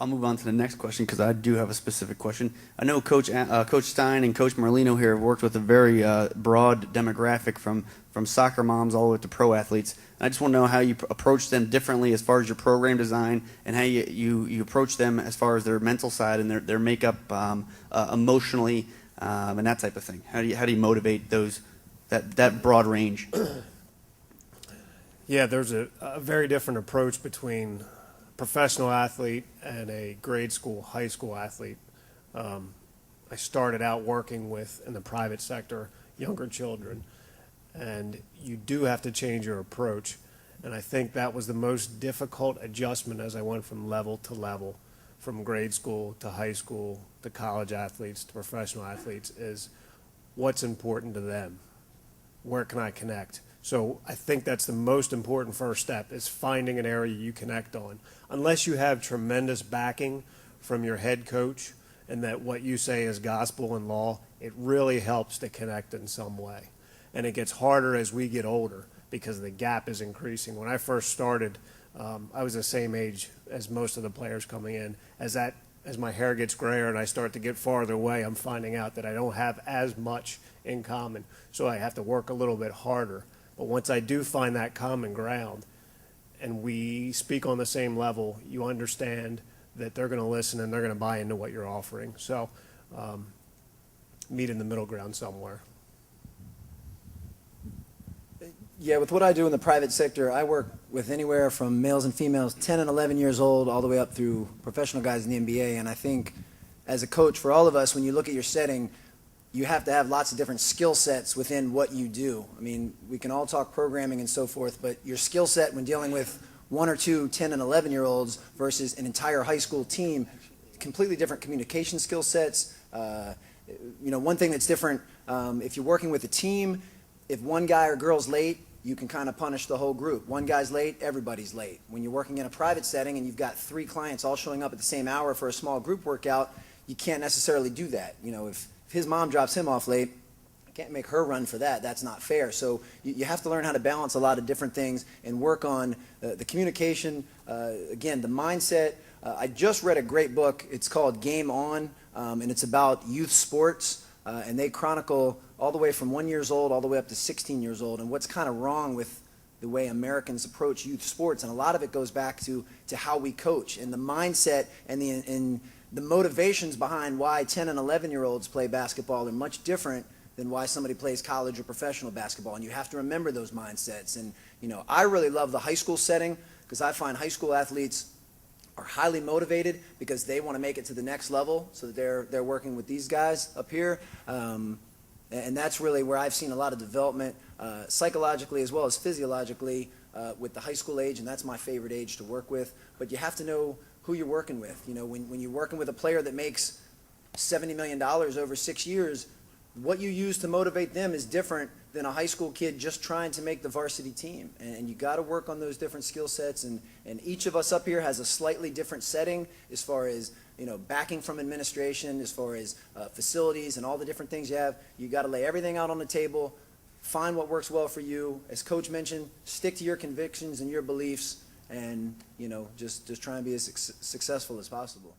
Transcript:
I'll move on to the next question because I do have a specific question. I know Coach Stein and Coach Merlino here have worked with a very broad demographic from soccer moms all the way to pro athletes. And I just want to know how you approach them differently as far as your program design and how you approach them as far as their mental side and their makeup emotionally and that type of thing. How do you motivate that broad range? Yeah, there's a very different approach between a professional athlete and a grade school, high school athlete. I started out working with, in the private sector, younger children, and you do have to change your approach. And I think that was the most difficult adjustment as I went from level to level, from grade school to high school to college athletes to professional athletes, is what's important to them. Where can I connect? So I think that's the most important first step, is finding an area you connect on. Unless you have tremendous backing from your head coach and that what you say is gospel and law, it really helps to connect in some way. And it gets harder as we get older because the gap is increasing. When I first started, I was the same age as most of the players coming in. As my hair gets grayer and I start to get farther away, I'm finding out that I don't have as much in common. So I have to work a little bit harder. But once I do find that common ground and we speak on the same level, you understand that they're going to listen and they're going to buy into what you're offering. So meet in the middle ground somewhere. Yeah, with what I do in the private sector, I work with anywhere from males and females 10 and 11 years old all the way up through professional guys in the NBA. And I think as a coach, for all of us, when you look at your setting, you have to have lots of different skill sets within what you do. I mean, we can all talk programming and so forth, but your skill set when dealing with 1 or 2 10 and 11-year-olds versus an entire high school team, completely different communication skill sets. One thing that's different, if you're working with a team, if one guy or girl's late, you can kind of punish the whole group. One guy's late, everybody's late. When you're working in a private setting and you've got 3 clients all showing up at the same hour for a small group workout, you can't necessarily do that. If his mom drops him off late, I can't make her run for that. That's not fair. So you have to learn how to balance a lot of different things and work on the communication, again, the mindset. I just read a great book. It's called Game On, and it's about youth sports, and they chronicle all the way from 1 year old all the way up to 16 years old and what's kind of wrong with the way Americans approach youth sports. And a lot of it goes back to how we coach and the mindset and the motivations behind why 10 and 11-year-olds play basketball are much different than why somebody plays college or professional basketball. And you have to remember those mindsets. And, I really love the high school setting because I find high school athletes are highly motivated because they want to make it to the next level so that they're working with these guys up here. And that's really where I've seen a lot of development psychologically as well as physiologically with the high school age, and that's my favorite age to work with. But you have to know who you're working with. When you're working with a player that makes $70 million over 6 years, what you use to motivate them is different than a high school kid just trying to make the varsity team. And you got to work on those different skill sets. And each of us up here has a slightly different setting as far as backing from administration, as far as facilities and all the different things you have. You got to lay everything out on the table, find what works well for you. As Coach mentioned, stick to your convictions and your beliefs. And just try and be as successful as possible.